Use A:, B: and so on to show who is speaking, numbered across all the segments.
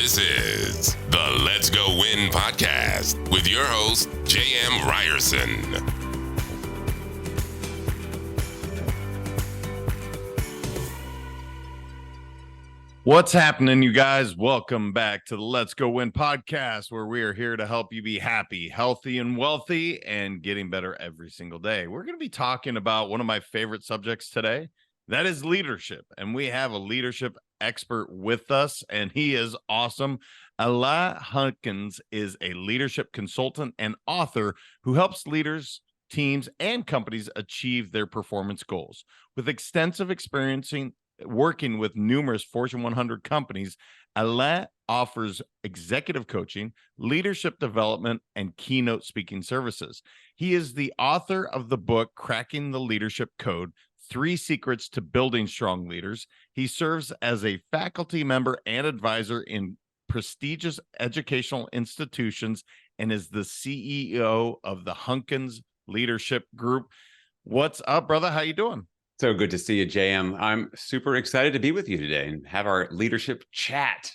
A: This is the Let's Go Win podcast with your host, J.M. Ryerson.
B: What's happening, you guys? Welcome back to the Let's Go Win podcast, where we are here to help you be happy, healthy, and wealthy, and getting better every single day. We're going to be talking about one of my favorite subjects today. That is leadership. And we have a leadership expert with us, and he is awesome. Alain Hunkins is a leadership consultant and author who helps leaders, teams, and companies achieve their performance goals. With extensive experience working with numerous Fortune 100 companies, Alain offers executive coaching, leadership development, and keynote speaking services. He is the author of the book, Cracking the Leadership Code: 3 Secrets to Building Strong Leaders. He serves as a faculty member and advisor in prestigious educational institutions and is the CEO of the Hunkins Leadership Group. What's up, brother? How you doing?
C: So good to see you, JM. I'm super excited to be with you today and have our leadership chat.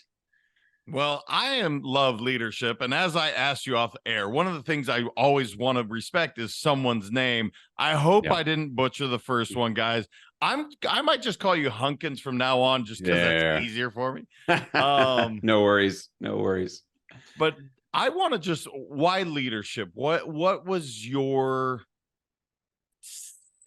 B: Well, I love leadership. And as I asked you off air, one of the things I always want to respect is someone's name. I hope I didn't butcher the first one, guys. I might just call you Hunkins from now on, just because that's easier for me.
C: No worries. No worries.
B: But I want to just, why leadership? What was your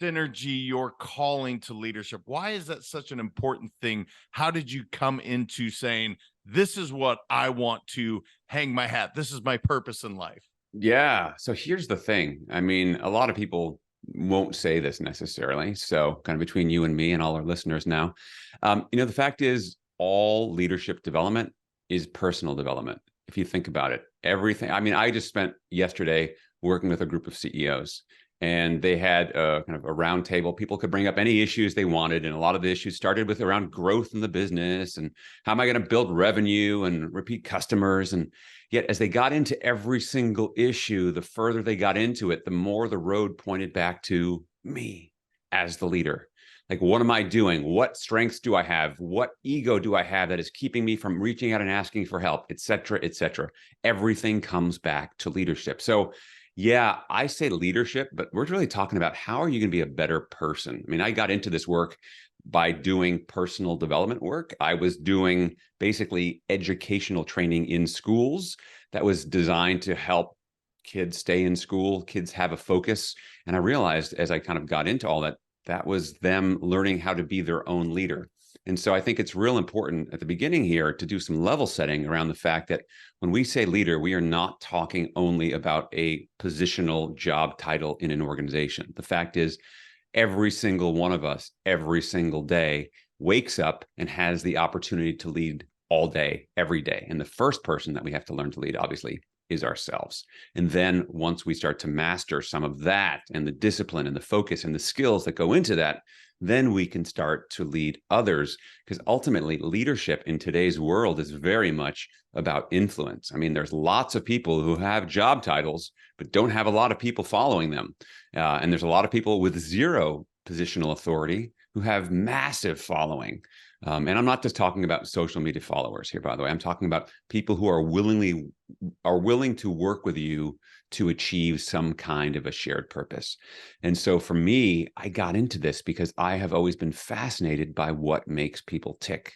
B: synergy, your calling to leadership? Why is that such an important thing? How did you come into saying, this is what I want to hang my hat, this is my purpose in life?
C: Yeah. So here's the thing. I mean, a lot of people won't say this necessarily. So kind of between you and me and all our listeners now, the fact is all leadership development is personal development. If you think about it, everything. I mean, I just spent yesterday working with a group of CEOs, and they had a kind of a round table. People could bring up any issues they wanted. And a lot of the issues started with around growth in the business and how am I going to build revenue and repeat customers. And yet as they got into every single issue, the further they got into it, the more the road pointed back to me as the leader. Like, what am I doing? What strengths do I have? What ego do I have that is keeping me from reaching out and asking for help, et cetera, et cetera? Everything comes back to leadership. So yeah, I say leadership, but we're really talking about how are you going to be a better person? I mean, I got into this work by doing personal development work. I was doing basically educational training in schools that was designed to help kids stay in school, kids have a focus. And I realized as I kind of got into all that, that was them learning how to be their own leader. And so I think it's real important at the beginning here to do some level setting around the fact that when we say leader, we are not talking only about a positional job title in an organization. The fact is, every single one of us, every single day, wakes up and has the opportunity to lead all day, every day. And the first person that we have to learn to lead, obviously, is ourselves. And then once we start to master some of that and the discipline and the focus and the skills that go into that, then we can start to lead others, because ultimately leadership in today's world is very much about influence. I mean, there's lots of people who have job titles, but don't have a lot of people following them. And there's a lot of people with zero positional authority who have massive following. And I'm not just talking about social media followers here, by the way. I'm talking about people who are willing to work with you to achieve some kind of a shared purpose. And so for me, I got into this because I have always been fascinated by what makes people tick.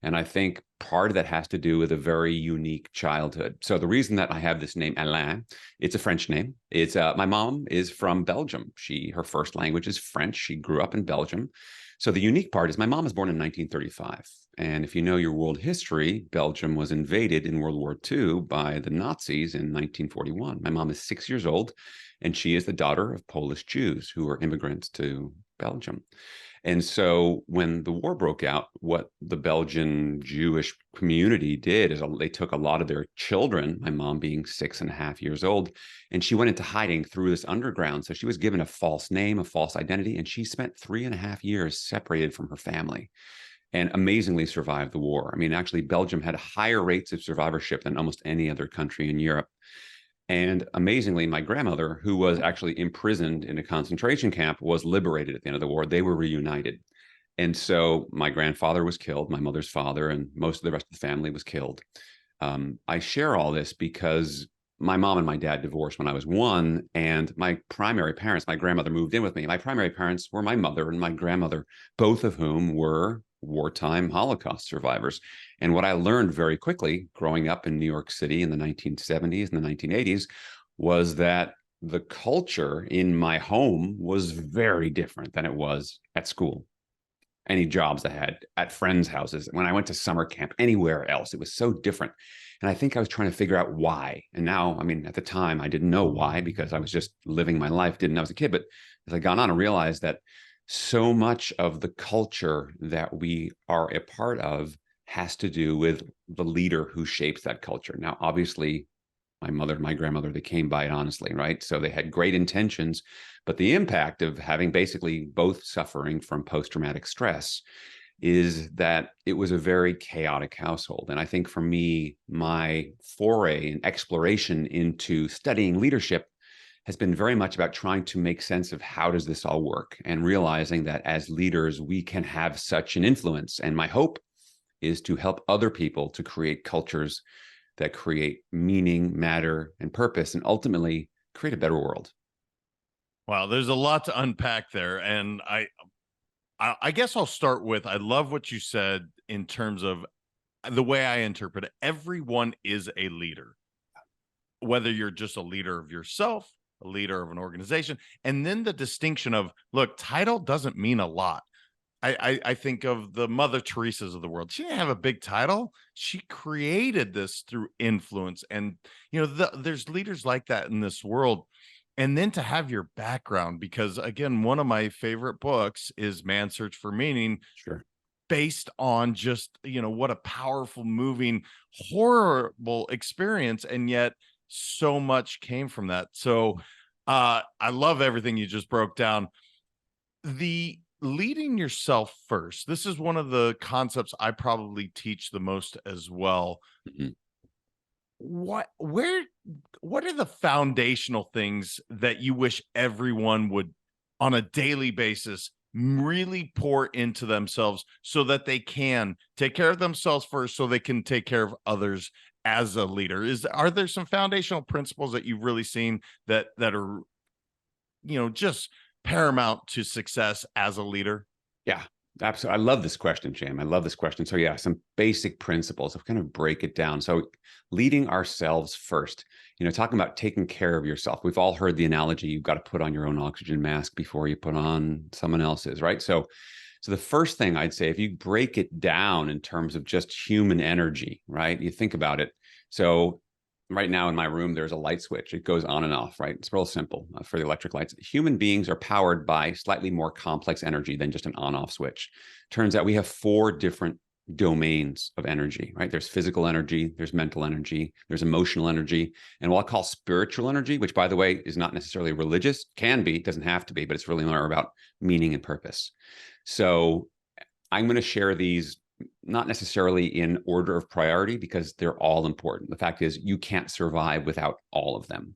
C: And I think part of that has to do with a very unique childhood. So the reason that I have this name, Alain, it's a French name. It's my mom is from Belgium. Her first language is French. She grew up in Belgium. So the unique part is my mom was born in 1935. And if you know your world history, Belgium was invaded in World War II by the Nazis in 1941. My mom is 6 years old, and she is the daughter of Polish Jews who were immigrants to Belgium. And so when the war broke out, what the Belgian Jewish community did is they took a lot of their children, my mom being 6.5 years old, and she went into hiding through this underground. So she was given a false name, a false identity, and she spent 3.5 years separated from her family and amazingly survived the war. I mean, actually, Belgium had higher rates of survivorship than almost any other country in Europe. And amazingly, my grandmother, who was actually imprisoned in a concentration camp, was liberated at the end of the war. They were reunited. And so my grandfather was killed, my mother's father, and most of the rest of the family was killed. I share all this because my mom and my dad divorced when I was 1, and my primary parents, my grandmother moved in with me. My primary parents were my mother and my grandmother, both of whom were wartime Holocaust survivors. And what I learned very quickly growing up in New York City in the 1970s and the 1980s was that the culture in my home was very different than it was at school. Any jobs I had at friends' houses, when I went to summer camp, anywhere else, it was so different. And I think I was trying to figure out why. And now, I mean, at the time, I didn't know why because I was just living my life, didn't know I was a kid. But as I got on, I realized that so much of the culture that we are a part of has to do with the leader who shapes that culture. Now, obviously, my mother and my grandmother, they came by it honestly, right? So they had great intentions, but the impact of having basically both suffering from post-traumatic stress is that it was a very chaotic household. And I think for me, my foray and exploration into studying leadership has been very much about trying to make sense of how does this all work and realizing that as leaders, we can have such an influence. And my hope is to help other people to create cultures that create meaning, matter, and purpose, and ultimately create a better world.
B: Wow, there's a lot to unpack there. And I guess I'll start with, I love what you said in terms of the way I interpret it. Everyone is a leader, whether you're just a leader of yourself, a leader of an organization, and then the distinction of, look, title doesn't mean a lot. I think of the Mother Teresa's of the world. She didn't have a big title. She created this through influence. And, there's leaders like that in this world. And then to have your background, because again, one of my favorite books is Man's Search for Meaning.
C: Sure.
B: Based on just, what a powerful, moving, horrible experience. And yet so much came from that. So I love everything you just broke down. The leading yourself first. This is one of the concepts I probably teach the most as well.
C: Mm-hmm.
B: What are the foundational things that you wish everyone would on a daily basis really pour into themselves so that they can take care of themselves first so they can take care of others as a leader? Are there some foundational principles that you've really seen that are just paramount to success as a leader?
C: Yeah, absolutely. I love this question, Jam. I love this question. So yeah, some basic principles of kind of break it down. So leading ourselves first, talking about taking care of yourself. We've all heard the analogy, you've got to put on your own oxygen mask before you put on someone else's, right? So the first thing I'd say, if you break it down in terms of just human energy, right? You think about it. So right now in my room, there's a light switch. It goes on and off, right? It's real simple for the electric lights. Human beings are powered by slightly more complex energy than just an on-off switch. Turns out we have 4 different domains of energy, right? There's physical energy, there's mental energy, there's emotional energy, and what I'll call spiritual energy, which by the way, is not necessarily religious, can be, doesn't have to be, but it's really more about meaning and purpose. So I'm going to share these not necessarily in order of priority because they're all important. The fact is you can't survive without all of them.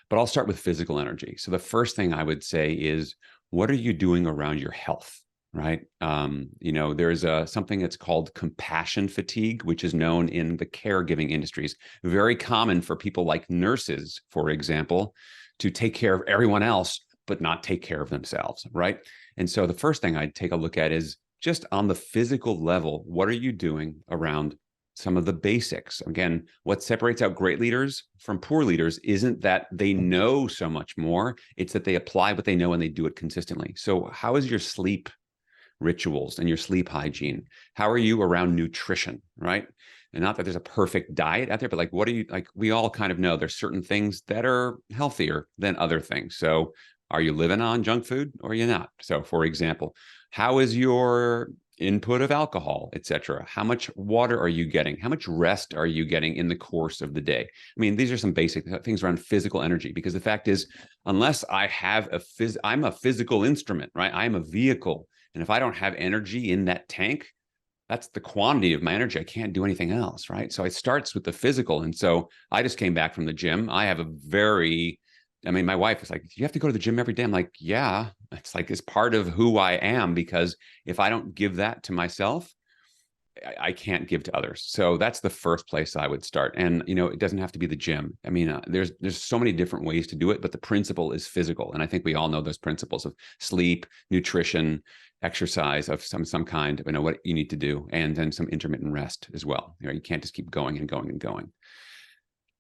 C: But I'll start with physical energy. So the first thing I would say is, what are you doing around your health, right? There's something that's called compassion fatigue, which is known in the caregiving industries. Very common for people like nurses, for example, to take care of everyone else, but not take care of themselves, right? And so the first thing I'd take a look at is just on the physical level, what are you doing around some of the basics? Again, what separates out great leaders from poor leaders isn't that they know so much more. It's that they apply what they know and they do it consistently. So how is your sleep rituals and your sleep hygiene? How are you around nutrition, right? And not that there's a perfect diet out there, but what are you, we all kind of know there's certain things that are healthier than other things. So are you living on junk food or are you not? So for example, how is your input of alcohol, et cetera? How much water are you getting? How much rest are you getting in the course of the day? I mean, these are some basic things around physical energy, because the fact is, unless I have I'm a physical instrument, right? I'm a vehicle. And if I don't have energy in that tank, that's the quantity of my energy. I can't do anything else, right? So it starts with the physical. And so I just came back from the gym. I have my wife is like, do you have to go to the gym every day? I'm like, yeah, it's part of who I am, because if I don't give that to myself, I can't give to others. So that's the first place I would start. And, it doesn't have to be the gym. I mean, there's so many different ways to do it, but the principle is physical. And I think we all know those principles of sleep, nutrition, exercise of some kind, what you need to do, and then some intermittent rest as well. You can't just keep going and going and going.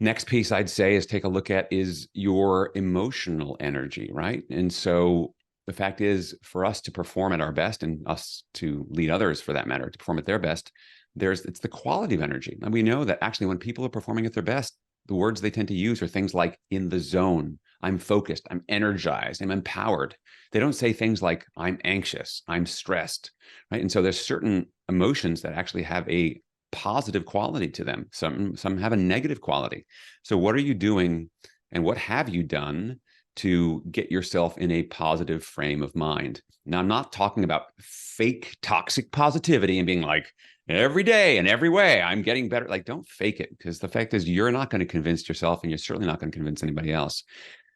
C: Next piece I'd say is take a look at is your emotional energy, right? And so the fact is, for us to perform at our best, and us to lead others for that matter, to perform at their best, it's the quality of energy. And we know that actually when people are performing at their best, the words they tend to use are things like in the zone, I'm focused, I'm energized, I'm empowered. They don't say things like I'm anxious, I'm stressed, right? And so there's certain emotions that actually have a positive quality to them. Some have a negative quality. So what are you doing and what have you done to get yourself in a positive frame of mind? Now, I'm not talking about fake toxic positivity and being like, every day and every way I'm getting better. Like, don't fake it, because the fact is you're not going to convince yourself, and you're certainly not going to convince anybody else.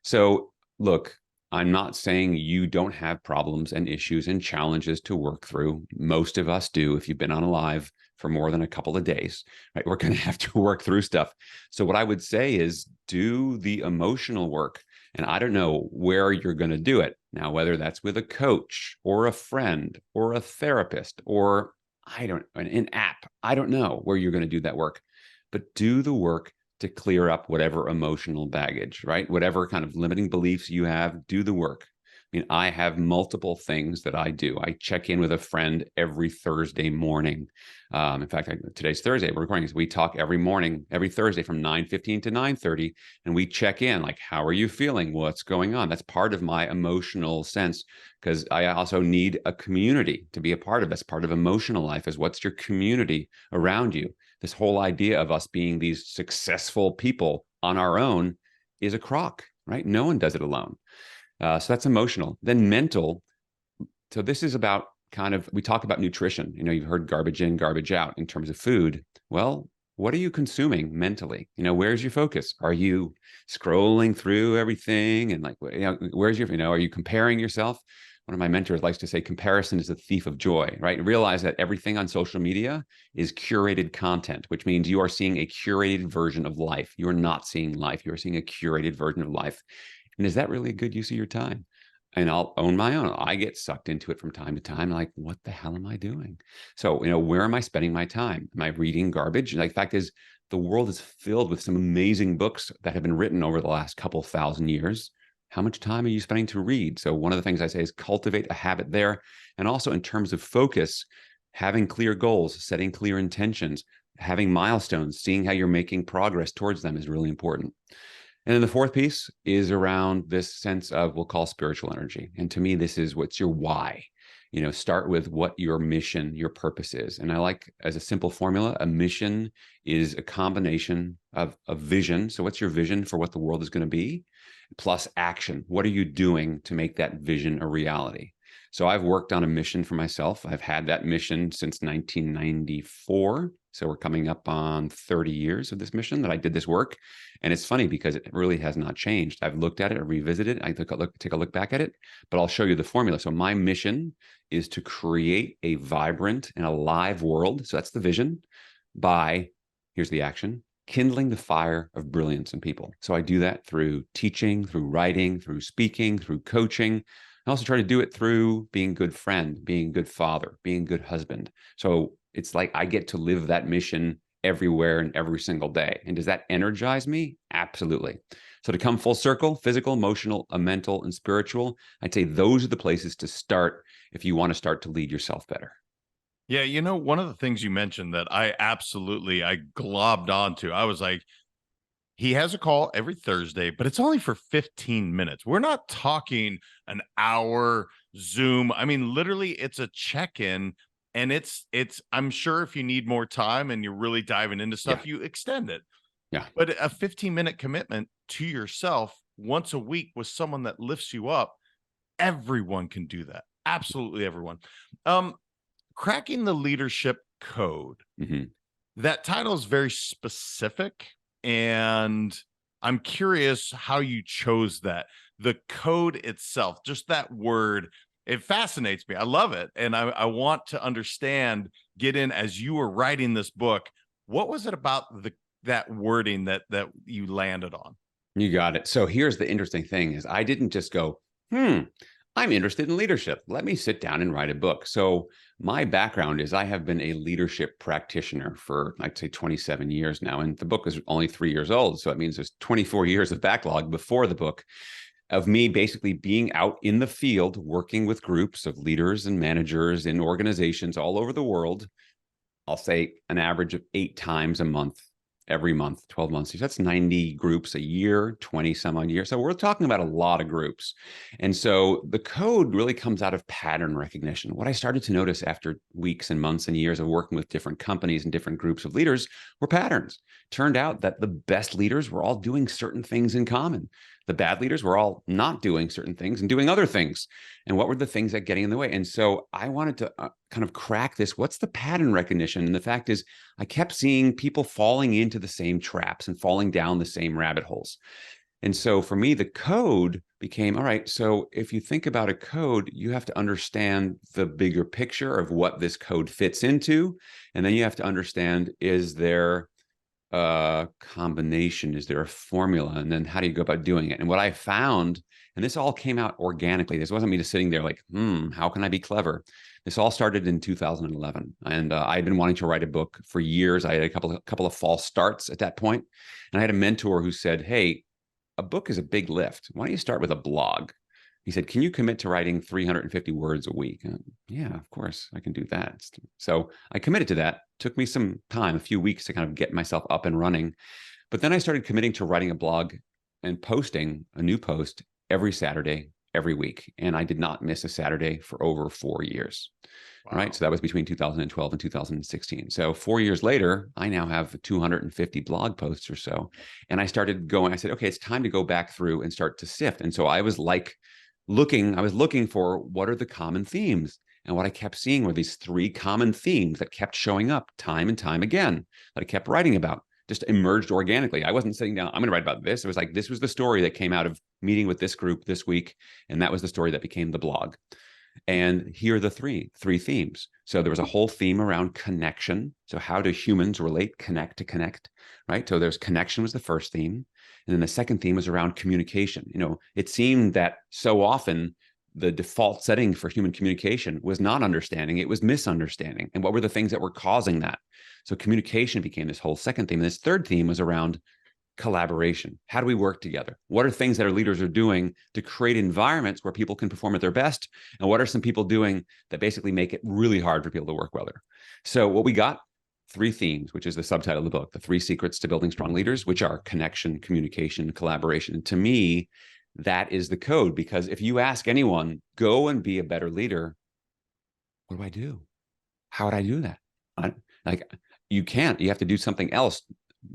C: So look, I'm not saying you don't have problems and issues and challenges to work through. Most of us do. If you've been on a live for more than a couple of days, right, we're going to have to work through stuff. So what I would say is do the emotional work. And I don't know where you're going to do it now, whether that's with a coach or a friend or a therapist or an app. I don't know where you're going to do that work, but do the work to clear up whatever emotional baggage, right? Whatever kind of limiting beliefs you have, do the work. I mean, I have multiple things that I do. I check in with a friend every Thursday morning. In fact, today's Thursday, we're recording this. We talk every morning, every Thursday from 9:15 to 9:30, and we check in like, how are you feeling? What's going on? That's part of my emotional sense, because I also need a community to be a part of. That's part of emotional life, is what's your community around you? This whole idea of us being these successful people on our own is a crock, right? No one does it alone. So that's emotional. Then mental. So this is about we talk about nutrition. You've heard garbage in, garbage out in terms of food. Well, what are you consuming mentally? Where's your focus? Are you scrolling through everything? And where's are you comparing yourself? One of my mentors likes to say comparison is the thief of joy, right? Realize that everything on social media is curated content, which means you are seeing a curated version of life. You are not seeing life. You are seeing a curated version of life. And is that really a good use of your time? And I'll own my own. I get sucked into it from time to time. Like, what the hell am I doing? So, where am I spending my time? Am I reading garbage? The fact is, the world is filled with some amazing books that have been written over the last couple thousand years. How much time are you spending to read? So one of the things I say is cultivate a habit there. And also in terms of focus, having clear goals, setting clear intentions, having milestones, seeing how you're making progress towards them is really important. And then the fourth piece is around this sense of, we'll call spiritual energy. And to me, this is what's your why. Start with what your mission, your purpose is. And I like, as a simple formula, a mission is a combination of a vision. So what's your vision for what the world is going to be? Plus action. What are you doing to make that vision a reality? So I've worked on a mission for myself. I've had that mission since 1994. So we're coming up on 30 years of this mission that I did this work. And it's funny because it really has not changed. I've looked at it, I revisited it, take a look back at it, but I'll show you the formula. So my mission is to create a vibrant and alive world. So that's the vision by, here's the action, kindling the fire of brilliance in people. So I do that through teaching, through writing, through speaking, through coaching. I also try to do it through being a good friend, being a good father, being a good husband. So it's like I get to live that mission everywhere and every single day. And does that energize me? Absolutely. So to come full circle, physical, emotional, mental, and spiritual, I'd say those are the places to start if you want to start to lead yourself better.
B: Yeah, one of the things you mentioned that I globbed onto, I was like, he has a call every Thursday, but it's only for 15 minutes. We're not talking an hour Zoom. I mean, literally, it's a check-in, and it's. I'm sure if you need more time and you're really diving into stuff, you extend it.
C: Yeah.
B: But a 15-minute commitment to yourself once a week with someone that lifts you up, everyone can do that. Absolutely everyone. Cracking the leadership code.
C: Mm-hmm.
B: That title is very specific. And I'm curious how you chose that. The code itself, just that word, it fascinates me. I love it. And I want to understand, get in as you were writing this book, what was it about that wording that you landed on?
C: You got it. So here's the interesting thing is I didn't just go, I'm interested in leadership. Let me sit down and write a book. So my background is I have been a leadership practitioner for, I'd say, 27 years now. And the book is only 3 years old. So it means there's 24 years of backlog before the book of me basically being out in the field, working with groups of leaders and managers in organizations all over the world. I'll say an average of 8 times a month, every month, 12 months. That's 90 groups a year, 20 some odd years. So we're talking about a lot of groups. And so the code really comes out of pattern recognition. What I started to notice after weeks and months and years of working with different companies and different groups of leaders were patterns. Turned out that the best leaders were all doing certain things in common. The bad leaders were all not doing certain things and doing other things. And what were the things that getting in the way? And so I wanted to kind of crack this. What's the pattern recognition? And the fact is, I kept seeing people falling into the same traps and falling down the same rabbit holes. And so for me, the code became, all right, so if you think about a code, you have to understand the bigger picture of what this code fits into. And then you have to understand, is there a combination? Is there a formula? And then how do you go about doing it? And what I found, and this all came out organically. This wasn't me just sitting there like, how can I be clever? This all started in 2011. And I'd been wanting to write a book for years. I had a couple of false starts at that point. And I had a mentor who said, hey, a book is a big lift. Why don't you start with a blog? He said, can you commit to writing 350 words a week? Yeah, of course, I can do that. So I committed to that. Took me some time, a few weeks to kind of get myself up and running. But then I started committing to writing a blog and posting a new post every Saturday, every week. And I did not miss a Saturday for over 4 years. Wow. Right. So that was between 2012 and 2016. So 4 years later, I now have 250 blog posts or so. And I started going, I said, okay, it's time to go back through and start to sift. And so I was looking for what are the common themes. And what I kept seeing were these 3 common themes that kept showing up time and time again that I kept writing about, just emerged organically. I wasn't sitting down, I'm going to write about this. It was like, this was the story that came out of meeting with this group this week. And that was the story that became the blog. And here are the three themes. So there was a whole theme around connection. So how do humans relate, connect to connect, right? So there's connection was the first theme. And then the second theme was around communication. It seemed that so often the default setting for human communication was not understanding, it was misunderstanding. And what were the things that were causing that? So communication became this whole second theme. And this third theme was around collaboration. How do we work together? What are things that our leaders are doing to create environments where people can perform at their best? And what are some people doing that basically make it really hard for people to work well there? So what we got, 3 themes, which is the subtitle of the book, the 3 secrets to building strong leaders, which are connection, communication, collaboration. And to me, that is the code, because if you ask anyone, go and be a better leader, what do I do? How would I do that? You can't. You have to do something else.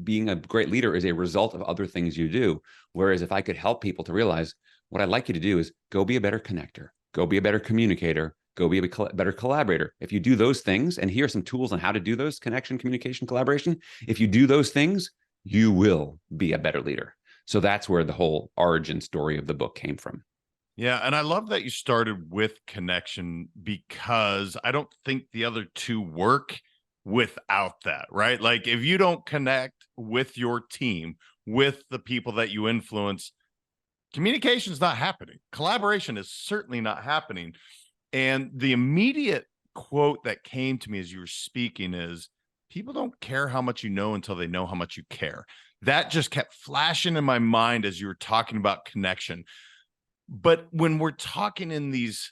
C: Being a great leader is a result of other things you do. Whereas if I could help people to realize, what I'd like you to do is go be a better connector, go be a better communicator, go be a better collaborator. If you do those things, and here are some tools on how to do those: connection, communication, collaboration. If you do those things, you will be a better leader. So that's where the whole origin story of the book came from.
B: Yeah. And I love that you started with connection, because I don't think the other 2 work without that, right? Like if you don't connect with your team, with the people that you influence, communication is not happening. Collaboration is certainly not happening. And the immediate quote that came to me as you were speaking is, people don't care how much you know until they know how much you care. That just kept flashing in my mind as you were talking about connection. But when we're talking in these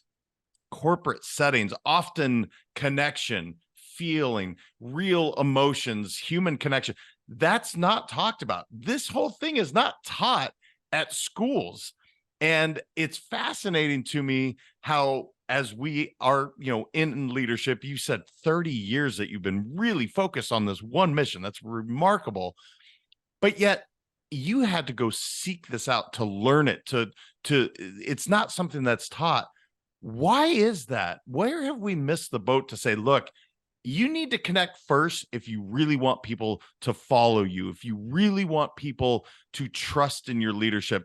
B: corporate settings, often connection, feeling, real emotions, human connection, that's not talked about. This whole thing is not taught at schools. And it's fascinating to me how, as we are, in leadership, you said 30 years that you've been really focused on this one mission. That's remarkable. But yet you had to go seek this out, to learn it, to it's not something that's taught. Why is that? Where have we missed the boat to say, look, you need to connect first if you really want people to follow you, if you really want people to trust in your leadership?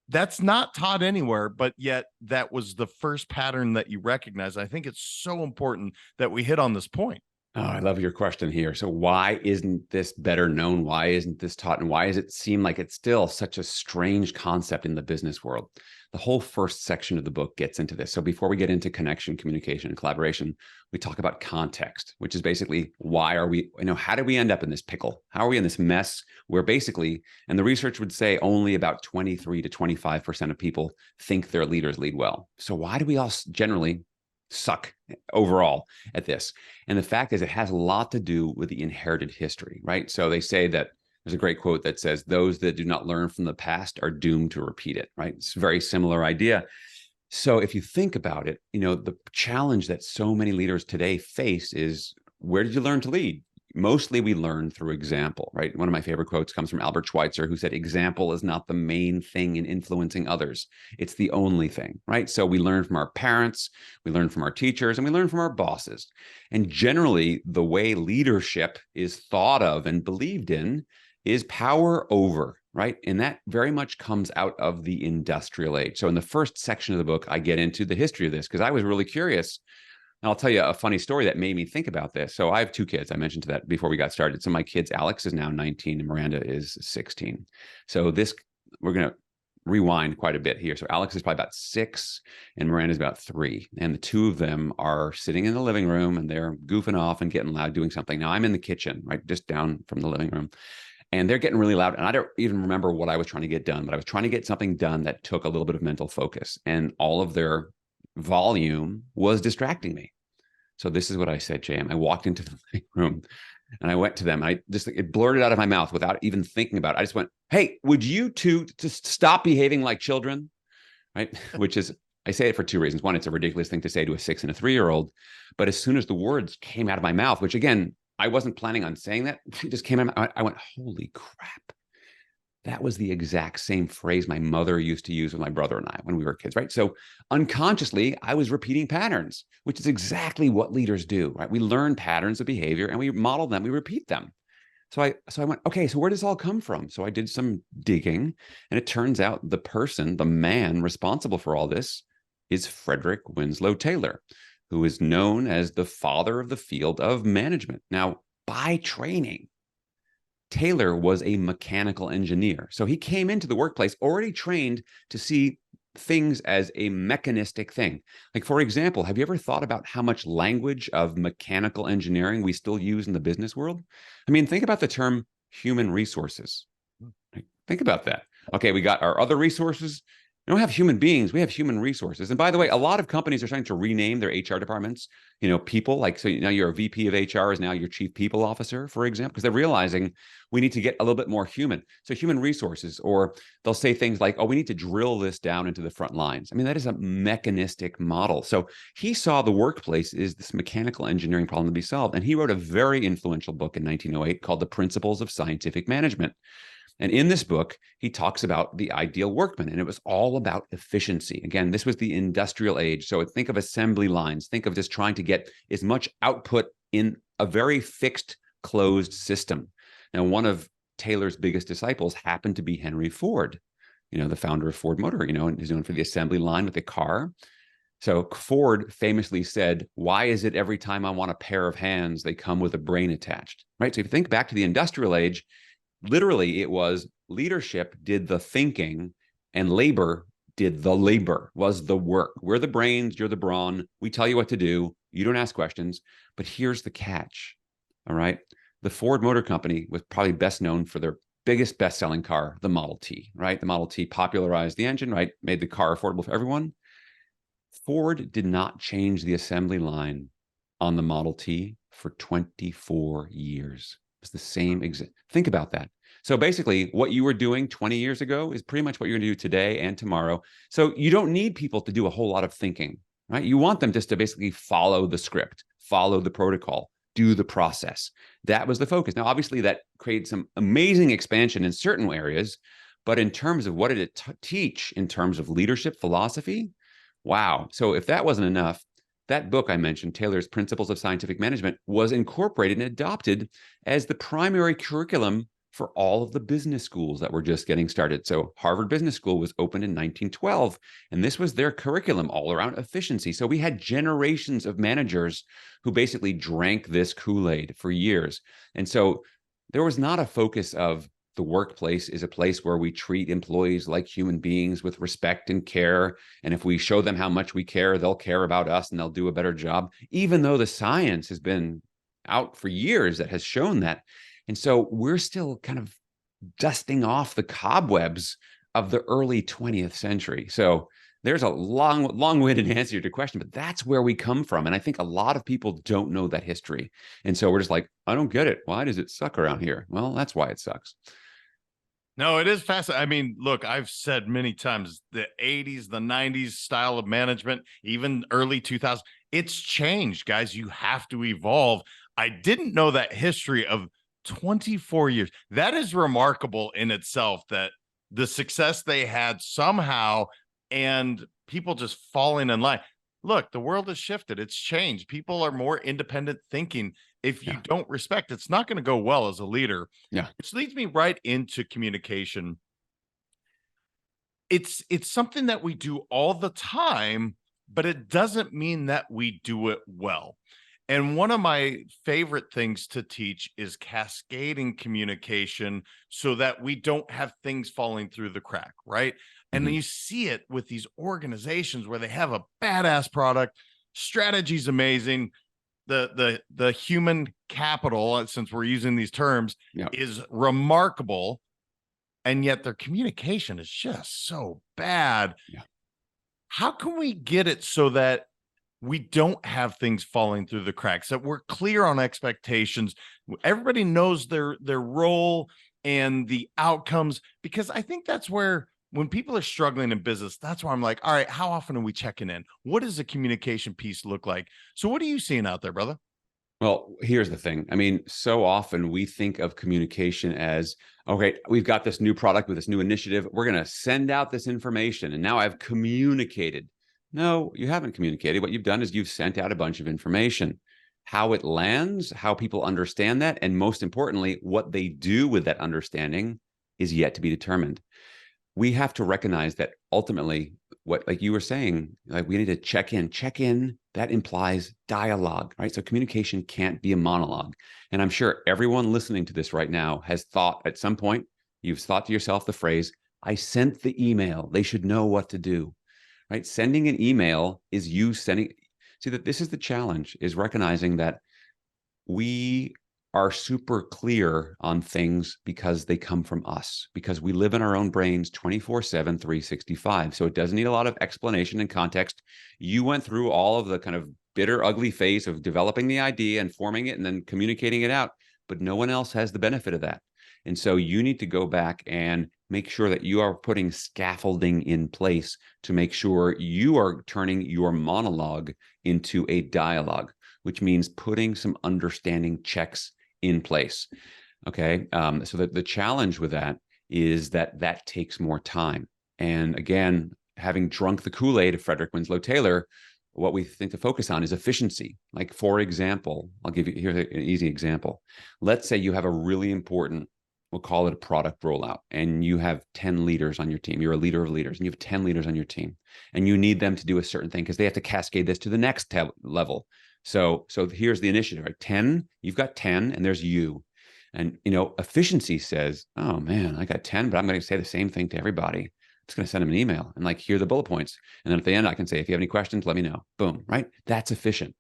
B: That's not taught anywhere, but yet that was the first pattern that you recognize. I think it's so important that we hit on this point.
C: Oh, I love your question here. So why isn't this better known? Why isn't this taught? And why does it seem like it's still such a strange concept in the business world? The whole first section of the book gets into this. So before we get into connection, communication, and collaboration, we talk about context, which is basically why are we, how did we end up in this pickle? How are we in this mess where basically, and the research would say only about 23 to 25% of people think their leaders lead well. So why do we all generally suck overall at this? And the fact is, it has a lot to do with the inherited history, right? So they say that there's a great quote that says, those that do not learn from the past are doomed to repeat it, right? It's a very similar idea. So if you think about it, the challenge that so many leaders today face is, where did you learn to lead? Mostly we learn through example, right? One of my favorite quotes comes from Albert Schweitzer, who said, example is not the main thing in influencing others. It's the only thing, right? So we learn from our parents, we learn from our teachers, and we learn from our bosses. And generally, the way leadership is thought of and believed in is power over, right? And that very much comes out of the industrial age. So in the first section of the book, I get into the history of this because I was really curious. And I'll tell you a funny story that made me think about this. So I have two kids. I mentioned that before we got started. So my kids, Alex is now 19 and Miranda is 16. So we're going to rewind quite a bit here. So Alex is probably about 6 and Miranda is about 3. And the two of them are sitting in the living room and they're goofing off and getting loud, doing something. Now I'm in the kitchen, right? Just down from the living room. And they're getting really loud. And I don't even remember what I was trying to get done, but I was trying to get something done that took a little bit of mental focus. And all of their volume was distracting me. So this is what I said, JM. I walked into the living room and I went to them. And it blurted out of my mouth without even thinking about it. I just went, hey, would you two just stop behaving like children? Right? Which is, I say it for two reasons. One, it's a ridiculous thing to say to a 6 and a 3-year-old. But as soon as the words came out of my mouth, which again, I wasn't planning on saying that, it just came out. I went, holy crap. That was the exact same phrase my mother used to use with my brother and I when we were kids, right? So unconsciously, I was repeating patterns, which is exactly what leaders do, right? We learn patterns of behavior and we model them, we repeat them. So I went, okay, so where does this all come from? So I did some digging and it turns out the man responsible for all this is Frederick Winslow Taylor, who is known as the father of the field of management. Now, by training, Taylor was a mechanical engineer. So he came into the workplace already trained to see things as a mechanistic thing. Like, for example, have you ever thought about how much language of mechanical engineering we still use in the business world? I mean, think about the term human resources. Think about that. Okay, we got our other resources. We don't have human beings, we have human resources. And by the way, a lot of companies are starting to rename their HR departments, people, like, so now you're a VP of HR is now your chief people officer, for example, because they're realizing we need to get a little bit more human. So human resources, or they'll say things like, oh, we need to drill this down into the front lines. I mean, that is a mechanistic model. So he saw the workplace is this mechanical engineering problem to be solved. And he wrote a very influential book in 1908 called The Principles of Scientific Management. And in this book, he talks about the ideal workman, and it was all about efficiency. Again, this was the industrial age. So think of assembly lines. Think of just trying to get as much output in a very fixed, closed system. Now, one of Taylor's biggest disciples happened to be Henry Ford, the founder of Ford Motor, and he's known for the assembly line with the car. So Ford famously said, why is it every time I want a pair of hands, they come with a brain attached, right? So if you think back to the industrial age, literally, it was leadership did the thinking and labor did the labor, was the work. We're the brains, you're the brawn. We tell you what to do. You don't ask questions. But here's the catch, all right? The Ford Motor Company was probably best known for their biggest best-selling car, the Model T, right? The Model T popularized the engine, right? Made the car affordable for everyone. Ford did not change the assembly line on the Model T for 24 years. It's the same exact. Think about that. So basically, what you were doing 20 years ago is pretty much what you're going to do today and tomorrow. So you don't need people to do a whole lot of thinking, right? You want them just to basically follow the script, follow the protocol, do the process. That was the focus. Now, obviously, that created some amazing expansion in certain areas, but in terms of what did it teach in terms of leadership philosophy? Wow. So if that wasn't enough, that book I mentioned, Taylor's Principles of Scientific Management, was incorporated and adopted as the primary curriculum for all of the business schools that were just getting started. So Harvard Business School was opened in 1912, and this was their curriculum all around efficiency. So we had generations of managers who basically drank this Kool-Aid for years. And so there was not a focus of the workplace is a place where we treat employees like human beings with respect and care. And if we show them how much we care, they'll care about us and they'll do a better job, even though the science has been out for years that has shown that. And so we're still kind of dusting off the cobwebs of the early 20th century. So there's a long-winded answer to your question, but that's where we come from. And I think a lot of people don't know that history. And so we're just like, I don't get it. Why does it suck around here? Well, that's why it sucks.
B: No, it is fascinating. I mean, look, I've said many times the 80s, the 90s style of management, even early 2000s, it's changed, guys. You have to evolve. I didn't know that history of 24 years. That is remarkable in itself, that the success they had somehow and people just falling in line. Look, the world has shifted. It's changed. People are more independent thinking. If you don't respect, it's not going to go well as a leader.
C: Yeah.
B: Which leads me right into communication. It's something that we do all the time, but it doesn't mean that we do it well. And one of my favorite things to teach is cascading communication so that we don't have things falling through the crack, right? And then you see it with these organizations where they have a badass product, strategy's amazing, the human capital, since we're using these terms, is remarkable, and yet their communication is just so bad. How can we get it so that we don't have things falling through the cracks, that we're clear on expectations, everybody knows their role and the outcomes? Because I think that's where, when people are struggling in business, that's why I'm like, all right, how often are we checking in? What does the communication piece look like? So what are you seeing out there, brother?
C: Well, here's the thing. I mean, so often we think of communication as, okay, we've got this new product with this new initiative. We're going to send out this information, and now I've communicated. No, you haven't communicated. What you've done is you've sent out a bunch of information. How it lands, how people understand that, and most importantly, what they do with that understanding is yet to be determined. We have to recognize that ultimately, what, like you were saying, like we need to check in, that implies dialogue, right? So communication can't be a monologue. And I'm sure everyone listening to this right now has thought at some point, you've thought to yourself the phrase, I sent the email, they should know what to do, right? Sending an email is you sending. See, that this is the challenge, is recognizing that we are super clear on things because they come from us, because we live in our own brains 24/7, 365. So it doesn't need a lot of explanation and context. You went through all of the kind of bitter, ugly phase of developing the idea and forming it and then communicating it out, but no one else has the benefit of that. And so you need to go back and make sure that you are putting scaffolding in place to make sure you are turning your monologue into a dialogue, which means putting some understanding checks in place. Okay. So that the challenge with that is that takes more time. And again, having drunk the Kool-Aid of Frederick Winslow Taylor, what we think to focus on is efficiency. Like, for example, I'll give you, here's an easy example. Let's say you have a really important, we'll call it a product rollout, and you have 10 leaders on your team. You're a leader of leaders, and you have 10 leaders on your team, and you need them to do a certain thing because they have to cascade this to the next level. So here's the initiative, right? 10, you've got 10, and there's you. And, efficiency says, oh man, I got 10, but I'm going to say the same thing to everybody. I'm just going to send them an email and like, here are the bullet points. And then at the end, I can say, if you have any questions, let me know. Boom, right? That's efficient.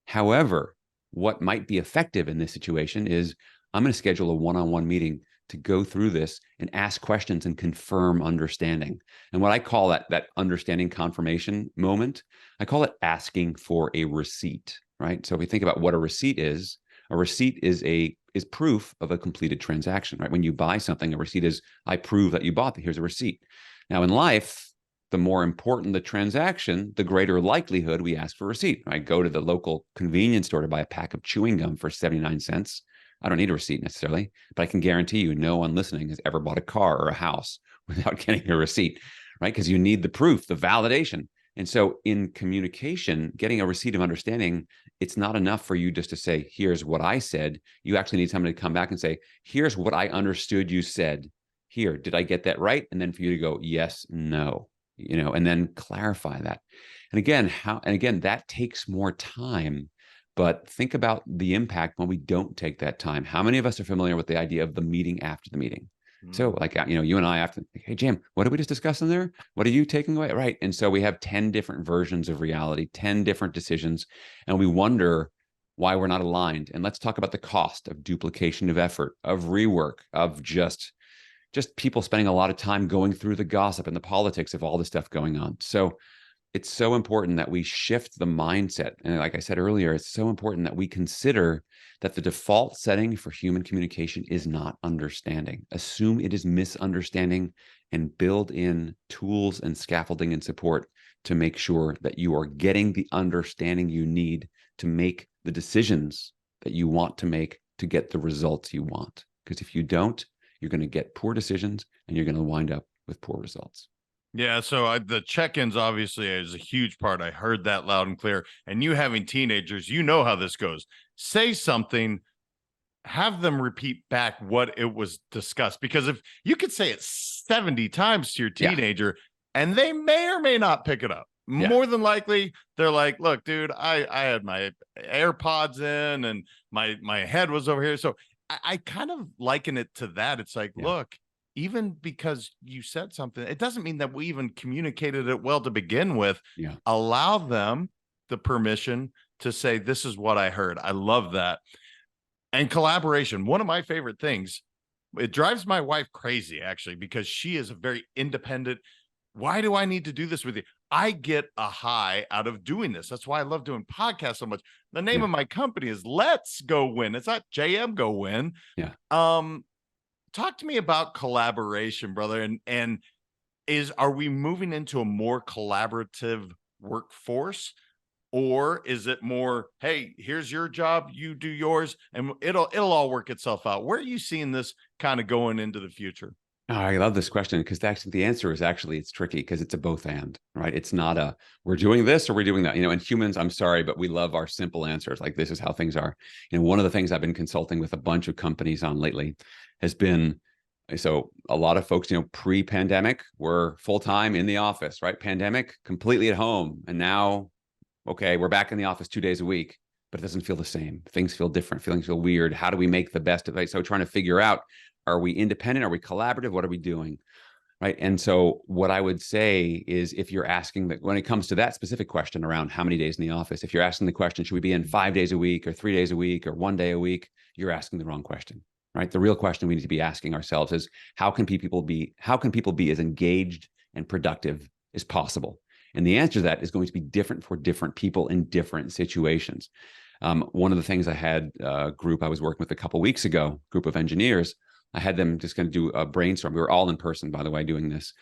C: However, what might be effective in this situation is I'm going to schedule a one-on-one meeting to go through this and ask questions and confirm understanding. And what I call that understanding confirmation moment, I call it asking for a receipt, right? So if we think about what a receipt is proof of a completed transaction, right? When you buy something, a receipt is, I prove that you bought it. Here's a receipt. Now in life, the more important the transaction, the greater likelihood we ask for a receipt. I go to the local convenience store to buy a pack of chewing gum for 79 cents. I don't need a receipt necessarily, but I can guarantee you no one listening has ever bought a car or a house without getting a receipt, right? Because you need the proof, the validation. And so in communication, getting a receipt of understanding it's not enough for you just to say, here's what I said. You actually need somebody to come back and say, here's what I understood you said. Here, did I get that right? And then for you to go, yes, no, and then clarify that. And again, that takes more time. But think about the impact when we don't take that time. How many of us are familiar with the idea of the meeting after the meeting? So like, you and I after, hey, Jim, what did we just discuss in there? What are you taking away? Right. And so we have 10 different versions of reality, 10 different decisions, and we wonder why we're not aligned. And let's talk about the cost of duplication of effort, of rework, of just people spending a lot of time going through the gossip and the politics of all this stuff going on. So it's so important that we shift the mindset. And like I said earlier, it's so important that we consider that the default setting for human communication is not understanding. Assume it is misunderstanding and build in tools and scaffolding and support to make sure that you are getting the understanding you need to make the decisions that you want to make to get the results you want. Because if you don't, you're going to get poor decisions and you're going to wind up with poor results.
B: Yeah, so the check-ins obviously is a huge part. I heard that loud and clear. And you having teenagers, you know how this goes. Say something, have them repeat back what it was discussed. Because if you could say it 70 times to your teenager, and they may or may not pick it up. Yeah. More than likely, they're like, look, dude, I had my AirPods in and my head was over here. So I kind of liken it to that. It's like, look, even because you said something, it doesn't mean that we even communicated it well to begin with. Yeah. Allow them the permission to say, this is what I heard. I love that. And collaboration, one of my favorite things, it drives my wife crazy, actually, because she is a very independent. Why do I need to do this with you? I get a high out of doing this. That's why I love doing podcasts so much. The name of my company is Let's Go Win. It's not JM Go Win. Yeah. Talk to me about collaboration, brother. And are we moving into a more collaborative workforce, or is it more, hey, here's your job, you do yours, and it'll all work itself out? Where are you seeing this kind of going into the future?
C: Oh, I love this question because actually the answer is it's tricky because it's a both and, right? It's not a we're doing this or we're doing that. And humans, I'm sorry, but we love our simple answers. Like, this is how things are. One of the things I've been consulting with a bunch of companies on lately has been, so a lot of folks, pre-pandemic were full-time in the office, right? Pandemic, completely at home. And now, okay, we're back in the office 2 days a week, but it doesn't feel the same. Things feel different. Feelings feel weird. How do we make the best of it? So trying to figure out, are we independent? Are we collaborative? What are we doing? Right. And so what I would say is, if you're asking that, when it comes to that specific question around how many days in the office, if you're asking the question, should we be in 5 days a week or 3 days a week or 1 day a week, you're asking the wrong question. Right. The real question we need to be asking ourselves is, how can people be as engaged and productive as possible? And the answer to that is going to be different for different people in different situations. One of the things, I had a group I was working with a couple of weeks ago, group of engineers. I had them just going to do a brainstorm. We were all in person, by the way, doing this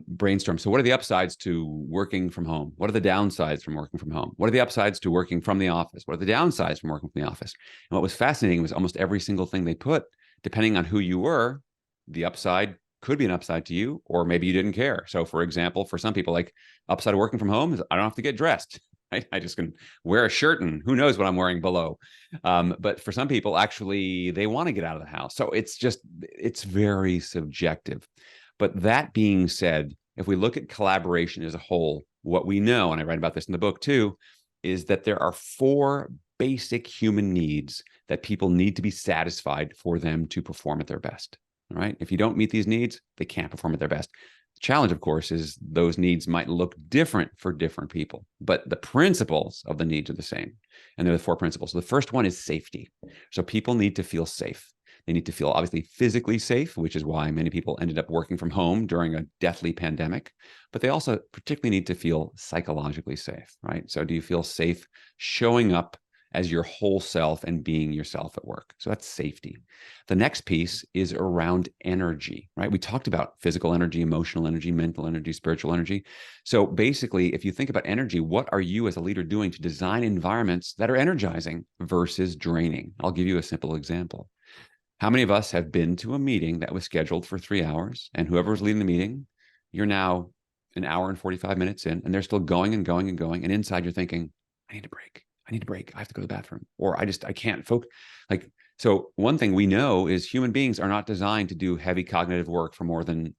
C: brainstorm. So what are the upsides to working from home? What are the downsides from working from home? What are the upsides to working from the office? What are the downsides from working from the office? And what was fascinating was almost every single thing they put, depending on who you were, the upside could be an upside to you, or maybe you didn't care. So for example, for some people, like, upside of working from home is I don't have to get dressed. I just can wear a shirt and who knows what I'm wearing below. But for some people, actually, they want to get out of the house. So it's very subjective. But that being said, if we look at collaboration as a whole, what we know, and I write about this in the book too, is that there are 4 basic human needs that people need to be satisfied for them to perform at their best. All right. If you don't meet these needs, they can't perform at their best. The challenge, of course, is those needs might look different for different people, but the principles of the needs are the same. And there are the 4 principles. So the first one is safety. So people need to feel safe. They need to feel obviously physically safe, which is why many people ended up working from home during a deathly pandemic, but they also particularly need to feel psychologically safe, right? So do you feel safe showing up as your whole self and being yourself at work? So that's safety. The next piece is around energy, right? We talked about physical energy, emotional energy, mental energy, spiritual energy. So basically, if you think about energy, what are you as a leader doing to design environments that are energizing versus draining? I'll give you a simple example. How many of us have been to a meeting that was scheduled for 3 hours, and whoever was leading the meeting, you're now an hour and 45 minutes in, and they're still going and going and going. And inside you're thinking, I need a break. I need a break. I have to go to the bathroom, or I can't focus. Like, so one thing we know is human beings are not designed to do heavy cognitive work for more than,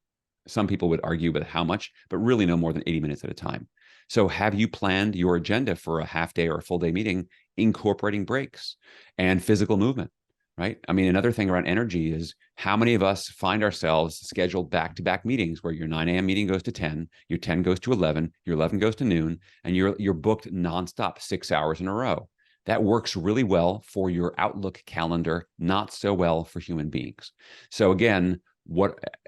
C: some people would argue about how much, but really no more than 80 minutes at a time. So have you planned your agenda for a half day or a full day meeting, incorporating breaks and physical movement, right? I mean, another thing around energy is how many of us find ourselves scheduled back-to-back meetings where your 9 a.m. meeting goes to 10, your 10 goes to 11, your 11 goes to noon, and you're booked nonstop 6 hours in a row. That works really well for your Outlook calendar, not so well for human beings. So again,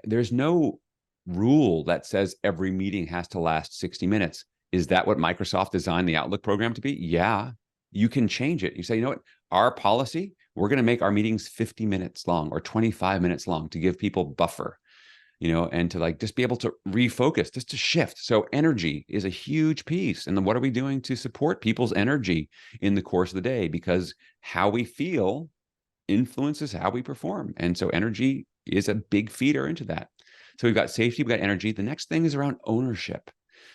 C: there's no rule that says every meeting has to last 60 minutes. Is that what Microsoft designed the Outlook program to be? Yeah, you can change it. You say, you know what, our policy, we're going to make our meetings 50 minutes long or 25 minutes long to give people buffer, and to like just be able to refocus, just to shift. So energy is a huge piece. And then what are we doing to support people's energy in the course of the day? Because how we feel influences how we perform. And so energy is a big feeder into that. So we've got safety, we've got energy. The next thing is around ownership.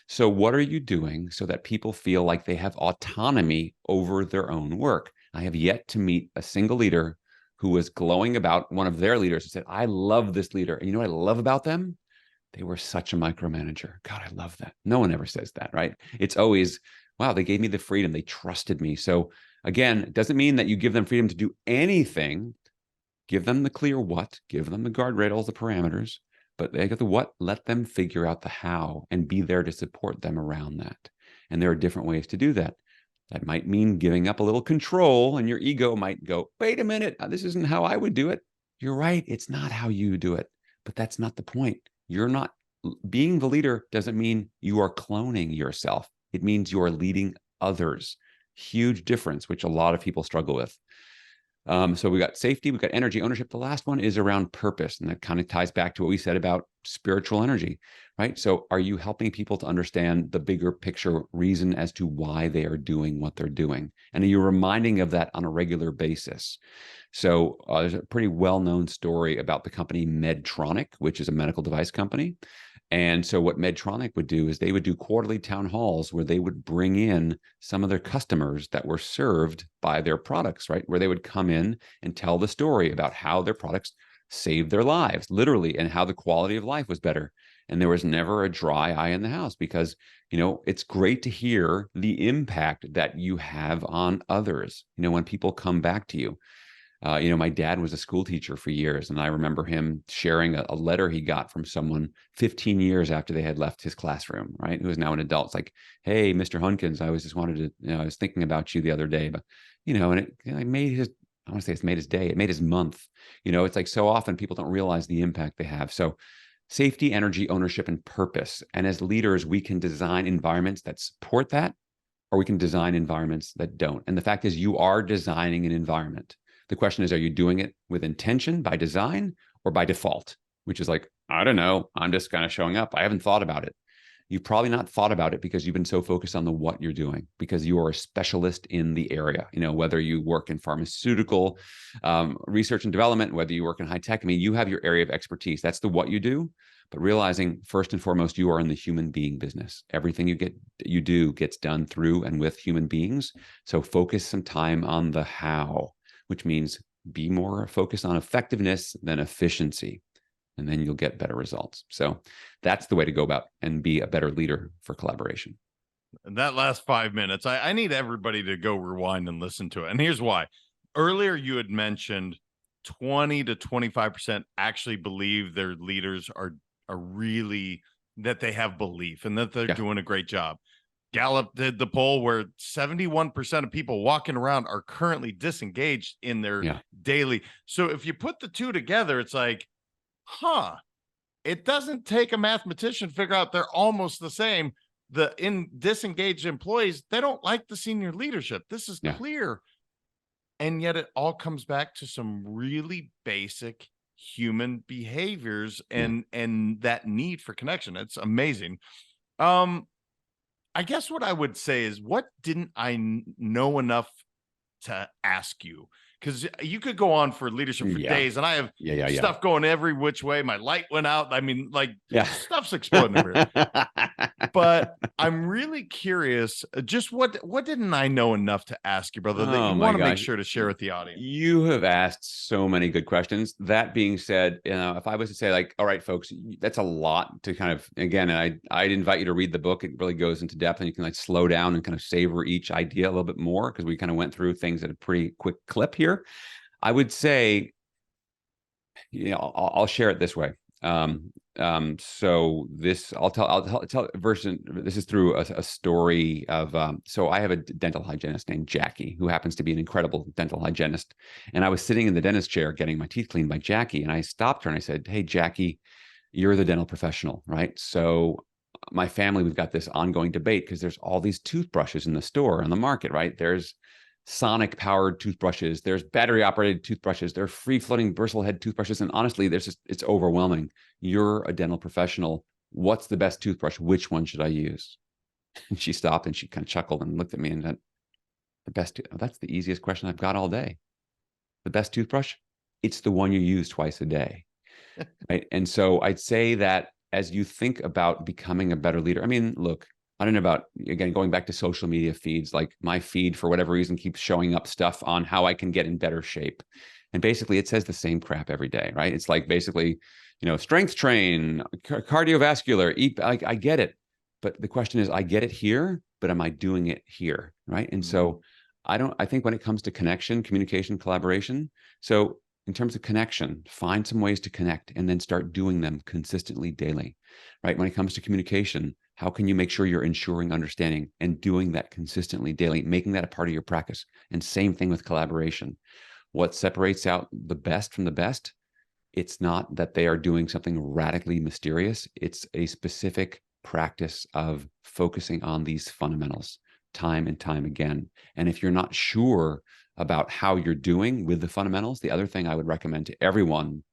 C: So what are you doing so that people feel like they have autonomy over their own work? I have yet to meet a single leader who was glowing about one of their leaders and said, I love this leader. And you know what I love about them? They were such a micromanager. God, I love that. No one ever says that, right? It's always, wow, they gave me the freedom. They trusted me. So again, it doesn't mean that you give them freedom to do anything. Give them the clear what, give them the guardrails, the parameters. But they got the what, let them figure out the how and be there to support them around that. And there are different ways to do that. That might mean giving up a little control, and your ego might go, wait a minute, this isn't how I would do it. You're right. It's not how you do it, but that's not the point. You're not being the leader doesn't mean you are cloning yourself. It means you are leading others. Huge difference, which a lot of people struggle with. So we got safety, we got energy, ownership. The last one is around purpose. And that kind of ties back to what we said about spiritual energy, right? So are you helping people to understand the bigger picture reason as to why they are doing what they're doing? And are you reminding of that on a regular basis? So there's a pretty well-known story about the company Medtronic, which is a medical device company. And so what Medtronic would do is they would do quarterly town halls where they would bring in some of their customers that were served by their products, right? Where they would come in and tell the story about how their products saved their lives, literally, and how the quality of life was better. And there was never a dry eye in the house because, it's great to hear the impact that you have on others, when people come back to you. My dad was a school teacher for years, and I remember him sharing a letter he got from someone 15 years after they had left his classroom, right? Who is now an adult. It's like, hey, Mr. Hunkins, I was just wanted to, I was thinking about you the other day, but, and it made his, I want to say it's made his day. It made his month. It's like so often people don't realize the impact they have. So safety, energy, ownership, and purpose. And as leaders, we can design environments that support that, or we can design environments that don't. And the fact is you are designing an environment. The question is, are you doing it with intention by design or by default? Which is like, I don't know. I'm just kind of showing up. I haven't thought about it. You've probably not thought about it because you've been so focused on the what you're doing, because you are a specialist in the area. Whether you work in pharmaceutical research and development, whether you work in high tech, you have your area of expertise. That's the what you do. But realizing first and foremost, you are in the human being business. Everything you do gets done through and with human beings. So focus some time on the how, which means be more focused on effectiveness than efficiency, and then you'll get better results. So that's the way to go about and be a better leader for collaboration.
B: And that last 5 minutes, I need everybody to go rewind and listen to it. And here's why. Earlier, you had mentioned 20 to 25% actually believe their leaders are really, that they have belief and that they're doing a great job. Gallup did the poll where 71% of people walking around are currently disengaged in their daily. So if you put the two together, it's like, it doesn't take a mathematician to figure out they're almost the same. The disengaged employees, they don't like the senior leadership. This is clear. And yet it all comes back to some really basic human behaviors and that need for connection. It's amazing. I guess what I would say is, what didn't I know enough to ask you? Because you could go on for leadership for days, and I have stuff going every which way. My light went out. Stuff's exploding over here. But I'm really curious, just what didn't I know enough to ask you, brother, that
C: Oh
B: you
C: my
B: want to make
C: gosh.
B: sure to share with the audience?
C: You have asked so many good questions. That being said, if I was to say like, all right, folks, that's a lot to kind of, again, and I'd invite you to read the book. It really goes into depth and you can like slow down and kind of savor each idea a little bit more because we kind of went through things at a pretty quick clip here. I would say, I'll share it this way. So this I'll tell a version. This is through a story of so I have a dental hygienist named Jackie who happens to be an incredible dental hygienist, and I was sitting in the dentist chair getting my teeth cleaned by Jackie, and I stopped her and I said, "Hey Jackie, you're the dental professional, right? So my family, we've got this ongoing debate because there's all these toothbrushes in the store on the market, right? There's sonic powered toothbrushes, there's battery operated toothbrushes, there are free floating bristle head toothbrushes, and honestly, it's overwhelming. You're a dental professional. What's the best toothbrush? Which one should I use?" And she stopped and she kind of chuckled and looked at me and said, that's the easiest question I've got all day. The best toothbrush? It's the one you use twice a day. Right. And so I'd say that as you think about becoming a better leader, I mean, look, I don't know about, again, going back to social media feeds, like my feed, for whatever reason, keeps showing up stuff on how I can get in better shape. And basically it says the same crap every day, right? It's like basically, strength train, cardiovascular, eat, like I get it. But the question is, I get it here, but am I doing it here? Right. And so I think when it comes to connection, communication, collaboration, so in terms of connection, find some ways to connect and then start doing them consistently daily, right? When it comes to communication, how can you make sure you're ensuring understanding and doing that consistently daily, making that a part of your practice? And same thing with collaboration. What separates out the best from the best? It's not that they are doing something radically mysterious. It's a specific practice of focusing on these fundamentals time and time again. And if you're not sure about how you're doing with the fundamentals, the other thing I would recommend to everyone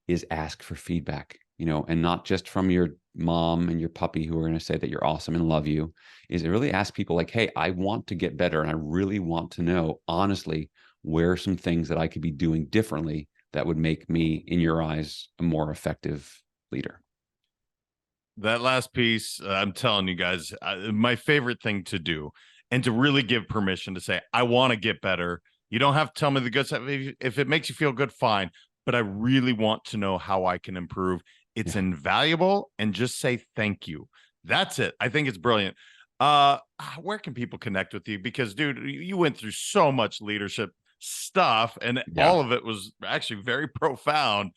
C: is ask for feedback, and not just from your mom and your puppy who are going to say that you're awesome and love you, is really ask people like, hey, I want to get better. And I really want to know, honestly, where are some things that I could be doing differently that would make me, in your eyes, a more effective leader?
B: That last piece, I'm telling you guys, my favorite thing to do, and to really give permission to say, I want to get better. You don't have to tell me the good stuff. If it makes you feel good, fine. But I really want to know how I can improve. It's invaluable. And just say thank you. That's it. I think it's brilliant. Where can people connect with you? Because, dude, you went through so much leadership stuff, and all of it was actually very profound.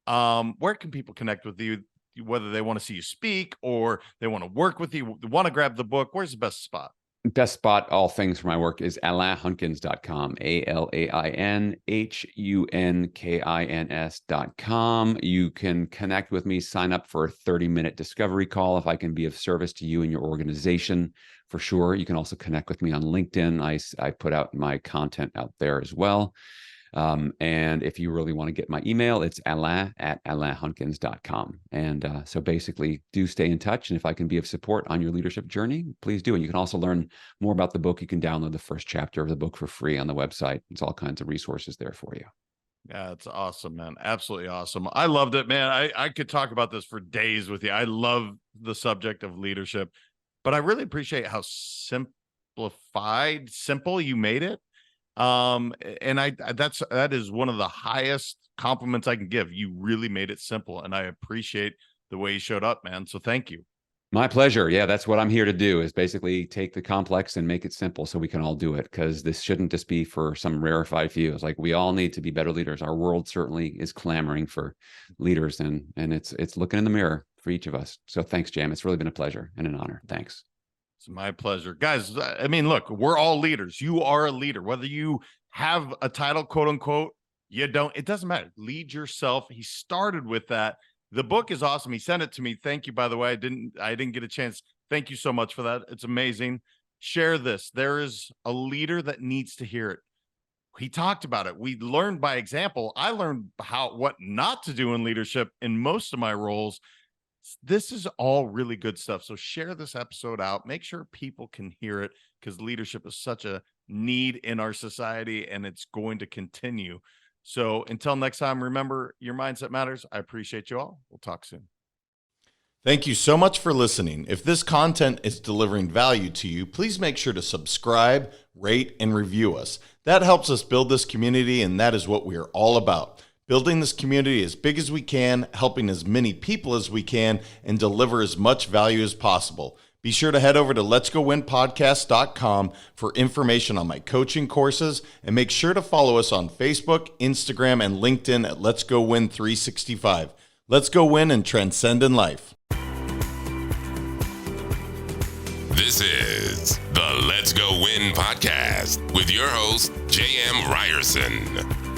B: Where can people connect with you, whether they want to see you speak or they want to work with you, want to grab the book? Where's the best spot?
C: Best spot, all things for my work, is alainhunkins.com, ALAINHUNKINS.com. You can connect with me, sign up for a 30-minute discovery call if I can be of service to you and your organization, for sure. You can also connect with me on LinkedIn. I put out my content out there as well. And if you really want to get my email, it's alain@alainhunkins.com. And so basically, do stay in touch. And if I can be of support on your leadership journey, please do. And you can also learn more about the book. You can download the first chapter of the book for free on the website. It's all kinds of resources there for you.
B: Yeah, it's awesome, man. Absolutely awesome. I loved it, man. I could talk about this for days with you. I love the subject of leadership, but I really appreciate how simple you made it. And that is one of the highest compliments I can give. You really made it simple, and I appreciate the way you showed up, man. So thank you.
C: My pleasure. Yeah, that's what I'm here to do, is basically take the complex and make it simple so we can all do it, because this shouldn't just be for some rarefied few. It's like we all need to be better leaders. Our world certainly is clamoring for leaders, and it's looking in the mirror for each of us. So thanks, Jam. It's really been a pleasure and an honor. Thanks.
B: It's my pleasure. Guys, I mean, look, we're all leaders. You are a leader. Whether you have a title, quote unquote, you don't, it doesn't matter. Lead yourself. He started with that. The book is awesome. He sent it to me. Thank you, by the way. I didn't get a chance. Thank you so much for that. It's amazing. Share this. There is a leader that needs to hear it. He talked about it. We learned by example. I learned what not to do in leadership in most of my roles. This is all really good stuff. So share this episode out. Make sure people can hear it, because leadership is such a need in our society, and it's going to continue. So until next time, remember, your mindset matters. I appreciate you all. We'll talk soon. Thank you so much for listening. If this content is delivering value to you, please make sure to subscribe, rate, and review us. That helps us build this community, and that is what we are all about. Building this community as big as we can, helping as many people as we can, and deliver as much value as possible. Be sure to head over to letsgowinpodcast.com for information on my coaching courses, and make sure to follow us on Facebook, Instagram, and LinkedIn at Let's Go Win 365. Let's go win and transcend in life.
A: This is the Let's Go Win podcast with your host, J.M. Ryerson.